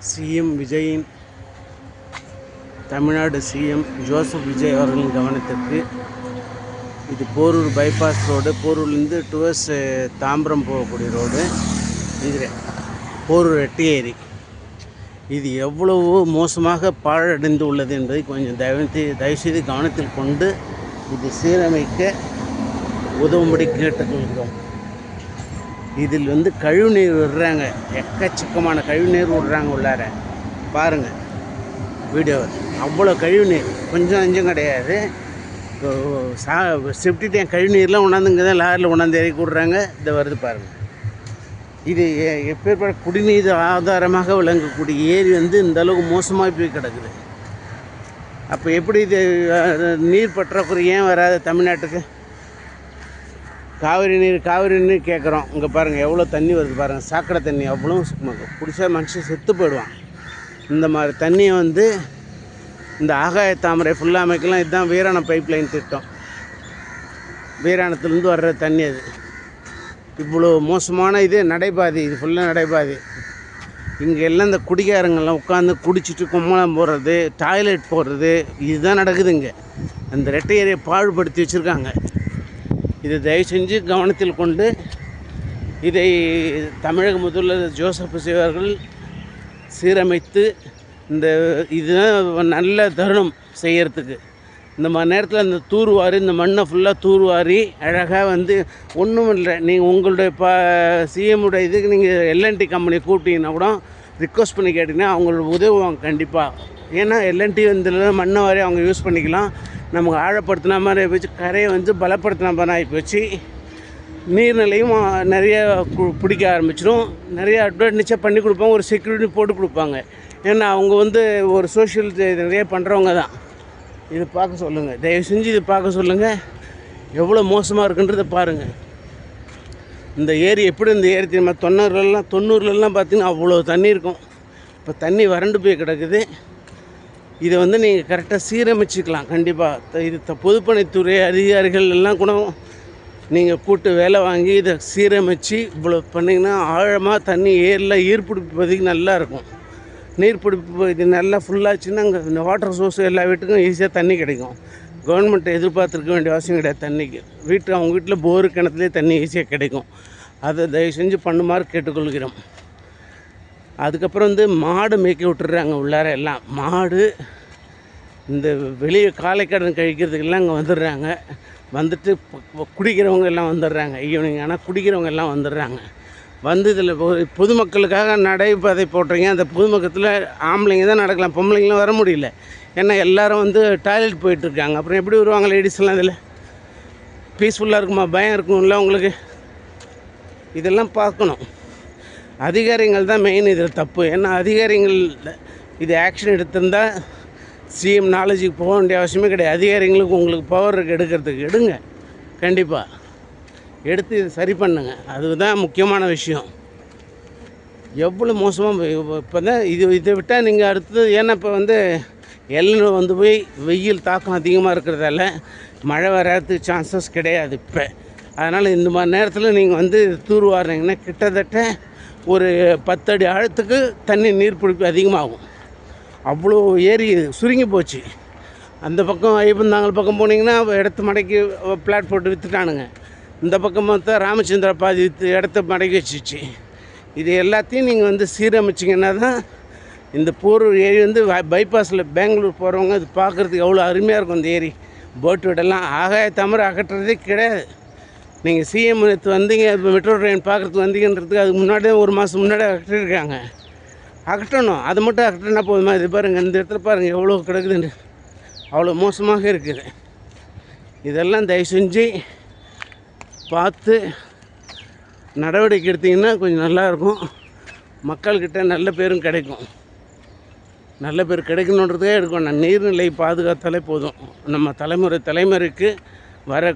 CM விஜயின் Tamil Nadu CM Joseph Vijay அவர்களின் கவனத்திற்கு இது போரூர் பைபாஸ் ரோடு, போரூர்லேருந்து டுவர்ஸ் தாம்பரம் போகக்கூடிய ரோடு. இது போரூர் ரெட்டியேரி. இது எவ்வளவோ மோசமாக பாழடைந்து உள்ளது என்பதை கொஞ்சம் தயவுசெய்து கவனத்தில் கொண்டு இது சீரமைக்க உதவும்படி கேட்டுக்கொள்கிறோம். இதில் கழிவுநீர் விடுறாங்க, எக்கச்சக்கமான கழிவுநீர் விடுறாங்க உள்ளார. பாருங்கள் வீடியோவை, அவ்வளோ கழிவுநீர், கொஞ்சம் அஞ்சும் கிடையாது. செப்டி டேங்க் கழிவுநீர்லாம் கொண்டாந்துங்க தான் லாரியில் கொண்டாந்து இறக்கி விட்றாங்க. இதை வருது பாருங்கள். இது எப்பேற்பட்ட குடிநீர் ஆதாரமாக விளங்கக்கூடிய ஏரி இந்த அளவுக்கு மோசமாக போய் கிடக்குது. அப்போ எப்படி இது நீர் பற்றாக்குறை ஏன் வராது தமிழ்நாட்டுக்கு? காவிரி நீர் கேட்குறோம். இங்கே பாருங்கள் எவ்வளோ தண்ணி வருது பாருங்கள், சாக்கடை தண்ணி அவ்வளோ குடிச்சா மனுஷன் செத்து போயிடுவான். இந்த மாதிரி தண்ணியை இந்த ஆகாய தாமரை ஃபுல்லாக அமைக்கலாம். இதுதான் வீராணம் பைப்லைன் திட்டம். வீராணத்துலேருந்து வர்ற தண்ணி அது. இவ்வளோ மோசமான இது நடைபாதை, இது ஃபுல்லாக நடைபாதை. இங்கே எல்லாம் இந்த குடிகாரங்கள்லாம் உட்காந்து குடிச்சிட்டு கும்பலம் போடுறது, டாய்லெட் போடுறது, இதுதான் நடக்குது இங்கே. அந்த ரெட்டை ஏரியை பாழ்படுத்தி வச்சுருக்காங்க. இதை தயவு செஞ்சு கவனத்தில் கொண்டு இதை தமிழக முதல்வர் ஜோசப் விஜய் அவர்கள் சீரமைத்து இதுதான் நல்ல தருணம் செய்கிறதுக்கு. இந்த மாதிரி நேரத்தில் இந்த தூர்வாரி, இந்த மண்ணை ஃபுல்லாக தூர்வாரி அழகாக ஒன்றும் இல்லை. நீங்கள் உங்களுடைய சிஎம்முடைய இதுக்கு நீங்கள் எல்என்டி கம்பெனி கூப்பிட்டீங்கன்னா கூட ரிக்வஸ்ட் பண்ணி கேட்டிங்கன்னா அவங்களோட உதவுவாங்க கண்டிப்பாக. ஏன்னா எல்என்டி மண்ணை வாரி அவங்க யூஸ் பண்ணிக்கலாம். நமக்கு ஆழப்படுத்தின மாதிரி ஆகிப்போச்சு, கரையை பலப்படுத்தின மாதிரி ஆகிப்போச்சு. நீர்நிலையும் நிறைய பிடிக்க ஆரம்பிச்சிடும். நிறைய அட்வான்டேஜாக பண்ணி கொடுப்பாங்க, ஒரு செக்யூரிட்டி போட்டு கொடுப்பாங்க. ஏன்னா அவங்க ஒரு சோஷியல் நிறைய பண்ணுறவங்க தான். இது பார்க்க சொல்லுங்கள், தயவு செஞ்சு இது பார்க்க சொல்லுங்கள். எவ்வளோ மோசமாக இருக்குன்றதை பாருங்கள். இந்த ஏரி எப்படி, இந்த ஏரி தெரியுமா, 90லலாம் பார்த்திங்கன்னா அவ்வளோ தண்ணி இருக்கும். இப்போ தண்ணி வறண்டு போய் கிடக்குது. இதை நீங்கள் கரெக்டாக சீரமைச்சிக்கலாம் கண்டிப்பாக. இது பொதுப்பணித்துறை அதிகாரிகள் எல்லாம் கூட நீங்கள் கூட்டு வேலை வாங்கி இதை சீரமைச்சு இவ்வளோ பண்ணிங்கன்னா ஆழமாக தண்ணி ஏரியில் ஈர்ப்பிடிப்பதுக்கு நல்லாயிருக்கும். நீர்பிடிப்பு இது நல்லா ஃபுல்லாச்சுன்னா அங்கே இந்த வாட்டர் சோர்ஸ் எல்லா வீட்டுக்கும் ஈஸியாக தண்ணி கிடைக்கும். கவர்மெண்ட்டை எதிர்பார்த்துருக்க வேண்டிய அவசியம் கிடையாது. தண்ணிக்கு அவங்க வீட்டில் போரு கிணத்துலேயே தண்ணி ஈஸியாக கிடைக்கும். அதை தயவு செஞ்சு பண்ணுமாறு கேட்டுக்கொள்கிறோம். அதுக்கப்புறம் மாடு மேய்க்க விட்டுறாங்க உள்ளார. எல்லாம் மாடு இந்த வெளியே காலைக்கடன் கழிக்கிறதுக்கெல்லாம் இங்கே வந்துடுறாங்க. குடிக்கிறவங்க எல்லாம் வந்துடுறாங்க ஈவினிங். ஆனால் குடிக்கிறவங்க எல்லாம் வந்துடுறாங்க. இதில் பொதுமக்களுக்காக நடைபாதை போடுறீங்க. அந்த பொதுமக்களத்தில் ஆம்பளைங்க தான் நடக்கலாம், பொம்பளைங்களும் வர முடியல. ஏன்னா எல்லோரும் டாய்லெட் போயிட்டுருக்காங்க. அப்புறம் எப்படி வருவாங்க லேடிஸ்லாம்? இதில் பீஸ்ஃபுல்லாக இருக்குமா? பயம் இருக்கும்ல உங்களுக்கு? இதெல்லாம் பார்க்கணும். அதிகாரிகள் தான் மெயின் இதில் தப்பு. ஏன்னா அதிகாரிகள் இது ஆக்ஷன் எடுத்திருந்தால் சிஎம் நாலேஜுக்கு போக வேண்டிய அவசியமே கிடையாது. அதிகாரிகளுக்கு உங்களுக்கு பவர் எடுக்கிறதுக்கு எடுங்க, கண்டிப்பாக எடுத்து இது சரி பண்ணுங்க. அதுதான் முக்கியமான விஷயம். எவ்வளோ மோசமாக இப்போ தான் இதை விட்டால் நீங்கள் அடுத்தது. ஏன்னா இப்போ எல்லாம் போய் வெயில் தாக்கம் அதிகமாக இருக்கிறதால மழை வராதுக்கு சான்சஸ் கிடையாது இப்போ. அதனால் இந்த மாதிரி நேரத்தில் நீங்கள் தூர்வாரிங்கன்னா கிட்டத்தட்ட ஒரு 10 அடி ஆழத்துக்கு தண்ணி நீர்பிடிப்பு அதிகமாகும். அவ்வளோ ஏரி சுருங்கி போச்சு. அந்த பக்கம் ஐயப்பந்தாங்கல் பக்கம் போனீங்கன்னா இடத்த மடக்கி பிளாட் போட்டு விற்றுட்டானுங்க. இந்த பக்கம் மொத்தம் ராமச்சந்திர பாதி இடத்த மடக்கி வச்சிச்சு. இது எல்லாத்தையும் நீங்கள் சீரமைச்சிங்கன்னா தான் இந்த போரூர் ஏரி பைபாஸில் பெங்களூர் போகிறவங்க இது பார்க்குறதுக்கு எவ்வளோ அருமையாக இருக்கும். இந்த ஏரி போட்டு விடலாம். ஆகாய தாமரை அகற்றுறதே கிடையாது. நீங்கள் சிஎம் வந்தீங்க, இப்போ மெட்ரோ ட்ரெயின் பார்க்குறதுக்கு வந்தீங்கன்றதுக்கு அதுக்கு முன்னாடியே 1 மாதம் முன்னாடி அகற்றிருக்காங்க. அகற்றணும், அதை மட்டும் அகற்றினா போதுமா? இது பாருங்கள், இந்த இடத்துல பாருங்கள் எவ்வளோ கிடக்குதுன்னு. அவ்வளோ மோசமாக இருக்குது. இதெல்லாம் தயவு செஞ்சு பார்த்து நடவடிக்கை எடுத்திங்கன்னா கொஞ்சம் நல்லாயிருக்கும். மக்கள்கிட்ட நல்ல பேரும் கிடைக்கும். நல்ல பேர் கிடைக்கணுன்றதே எடுக்கணும். நீர்நிலை பாதுகாத்தாலே போதும். நம்ம தலைமுறைக்கு வர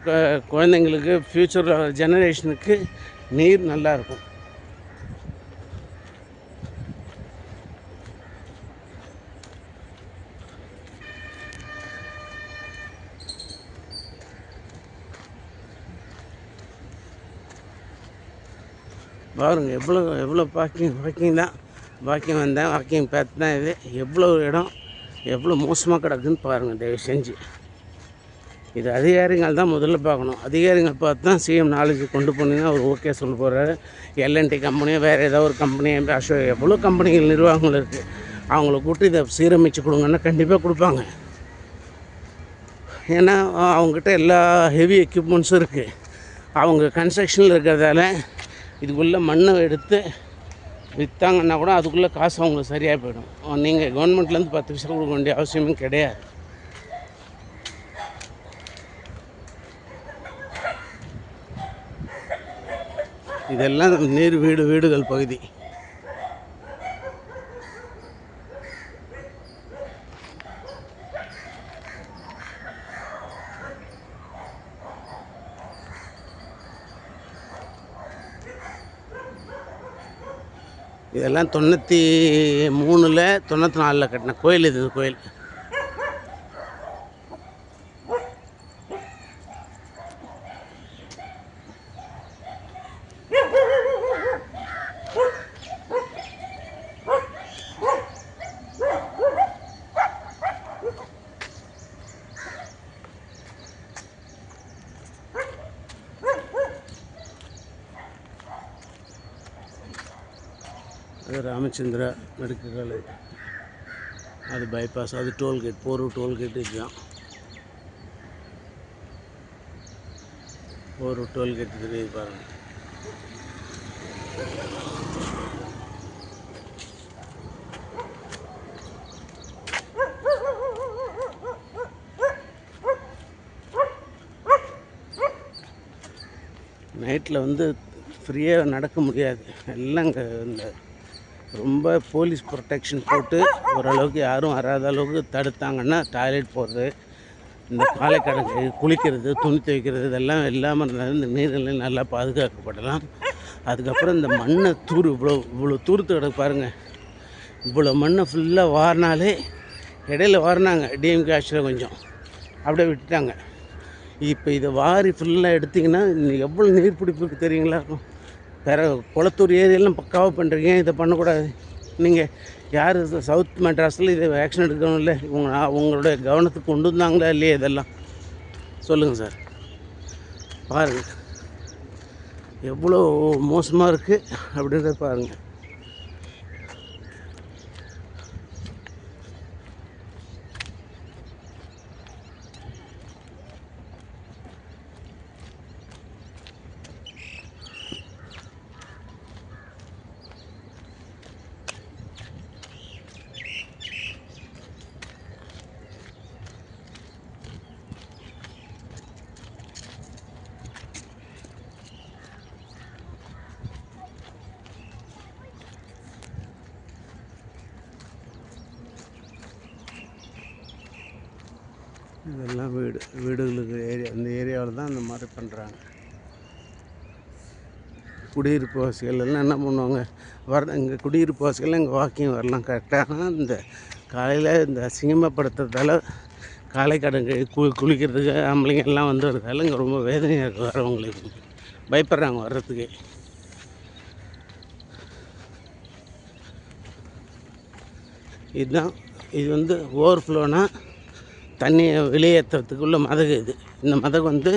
குழந்தைங்களுக்கு, ஃப்யூச்சர் ஜெனரேஷனுக்கு நீர் நல்லாயிருக்கும். பாருங்கள் எவ்வளோ பார்க்கிங் தான். வாக்கிங் வந்தேன். வாக்கிங் பார்த்து தான் இது எவ்வளோ இடம் எவ்வளோ மோசமாக கிடக்குன்னு பாருங்கள் தயவு செஞ்சு. இது அதிகாரிகள் தான் முதல்ல பார்க்கணும். அதிகாரிகள் பார்த்து தான் சிஎம் நாலேஜ் கொண்டு போனீங்கன்னா அவர் ஓகே சொல்ல போகிறாரு. எல்என்டி கம்பெனியோ வேறு ஏதோ ஒரு கம்பெனி, அசோக், எவ்வளோ கம்பெனிகள் நிர்வாகங்கள் இருக்குது, அவங்கள கூட்டி இதை சீரமைச்சு கொடுங்கன்னா கண்டிப்பாக கொடுப்பாங்க. ஏன்னா அவங்ககிட்ட எல்லா ஹெவி எக்யூப்மெண்ட்ஸும் இருக்குது. அவங்க கன்ஸ்ட்ரக்ஷனில் இருக்கிறதால இதுக்குள்ளே மண்ணை எடுத்து விற்றாங்கன்னா கூட அதுக்குள்ளே காசு அவங்களுக்கு சரியாக போயிடும். நீங்கள் கவர்மெண்ட்லேருந்து 10 பைசா கொடுக்க வேண்டிய அவசியமும் கிடையாது. இதெல்லாம் நீர் வீடுகள் பகுதி. இதெல்லாம் 93ல் 94ல் கட்டின கோயில். இது கோயில் அது ராமச்சந்திரா மெடிக்கல் காலேஜ். அது பைபாஸ், அது டோல்கேட், போரூர் டோல்கேட். இதுதான் போரூர் டோல்கேட் தெரியுது பாருங்கள். நைட்டில் வந்து ஃப்ரீயாக நடக்க முடியாது. எல்லாம் இங்கே இந்த ரொம்ப போலீஸ் ப்ரொடெக்ஷன் போட்டு ஓரளவுக்கு யாரும் வராத அளவுக்கு தடுத்தாங்கன்னா டாய்லெட் போகிறது, இந்த காலை கடங்கு குளிக்கிறது, துணி துவைக்கிறது இதெல்லாம் இல்லாமல் இருந்தாலும் இந்த நீர்நிலை நல்லா பாதுகாக்கப்படலாம். அதுக்கப்புறம் இந்த மண்ணை இவ்வளோ தூரத்து கிடக்கு பாருங்கள். இவ்வளோ மண்ணை ஃபுல்லாக வாரினாலே, இடையில வாரினாங்க டிஎம்கே ஆட்சியில் கொஞ்சம் அப்படியே விட்டுட்டாங்க. இப்போ இதை வாரி ஃபுல்லாக எடுத்திங்கன்னா எவ்வளோ நீர் பிடிப்புக்கு தெரியுங்களா இருக்கும். வேறு குளத்தூர் ஏரியெல்லாம் பக்காவாக பண்ணுறீங்க, இதை பண்ணக்கூடாது. நீங்கள் யார் சவுத் மெட்ராஸில் இதை ஆக்ஷன் எடுக்கணும் இல்லை, உங்களுடைய கவனத்துக்கு கொண்டு வந்தாங்களா இல்லையா இதெல்லாம் சொல்லுங்கள் சார். பாருங்கள் எவ்வளோ மோசமாக இருக்குது அப்படின்றத பாருங்கள். இதெல்லாம் வீடுகளுக்கு அந்த ஏரியாவில் தான் இந்த மாதிரி பண்ணுறாங்க. குடியிருப்பு வாசிகள் எல்லாம் என்ன பண்ணுவாங்க, இங்கே குடியிருப்பு வாசிகள் இங்கே வாக்கிங் வரலாம் கரெக்டாக. இந்த காலையில் இந்த அசிங்கமாகப்படுத்துறதால காலை கடங்கு குளிக்கிறதுக்கு ஆம்பளைங்க எல்லாம் வந்து வரதால இங்கே ரொம்ப வேதனையாக இருக்குது. வரவங்களுக்கு பயப்படுறாங்க வர்றதுக்கு. இது வந்து ஓவர்ஃப்ளோனால் தண்ணியை வெளியேற்றுறதுக்குள்ள மதகு. இந்த மதகு வந்து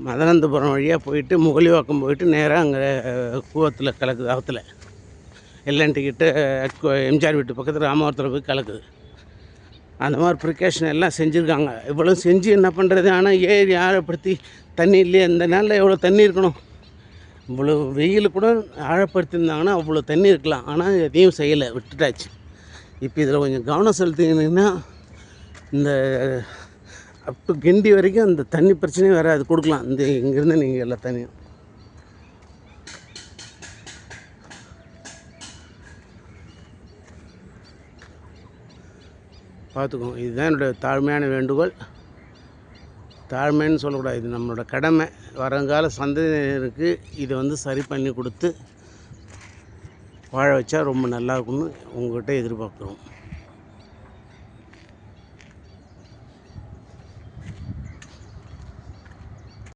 மதனந்தபுரம் வழியாக போயிட்டு முகலிவாக்கம் போயிட்டு நேராக அங்கே கூவத்தில் கலக்குது. ஆற்றுல எல்என்டிக்கிட்ட எம்ஜிஆர் வீட்டு பக்கத்தில் ராமவரத்தில் போய் கலக்குது. அந்த மாதிரி ப்ரிகாஷன் எல்லாம் செஞ்சுருக்காங்க. இவ்வளோ செஞ்சு என்ன பண்ணுறது. ஆனால் ஏரி ஆழப்படுத்தி தண்ணி இல்லையே, இந்த நாளில் எவ்வளோ தண்ணி இருக்கணும். இவ்வளோ வெயில் கூட ஆழப்படுத்தியிருந்தாங்கன்னா அவ்வளோ தண்ணி இருக்கலாம். ஆனால் எதையும் செய்யலை, விட்டுட்டாச்சு. இப்போ இதில் கொஞ்சம் கவனம் செலுத்திங்கன்னா இந்த அப் டு கிண்டி வரைக்கும் அந்த தண்ணி பிரச்சனையும் வேறு அது கொடுக்கலாம். இந்த இங்கேருந்து நீங்கள் எல்லா தண்ணியும் பார்த்துக்கோங்க. இதுதான் என்னுடைய தாழ்மையான வேண்டுகோள். தாழ்மைன்னு சொல்லக்கூடாது, இது நம்மளோட கடமை. வருங்கால சந்ததியினருக்கு இதை வந்து சரி பண்ணி கொடுத்து வாழ வச்சா ரொம்ப நல்லா இருக்கும்னு உங்கள்கிட்ட எதிர்பார்க்குறோம்.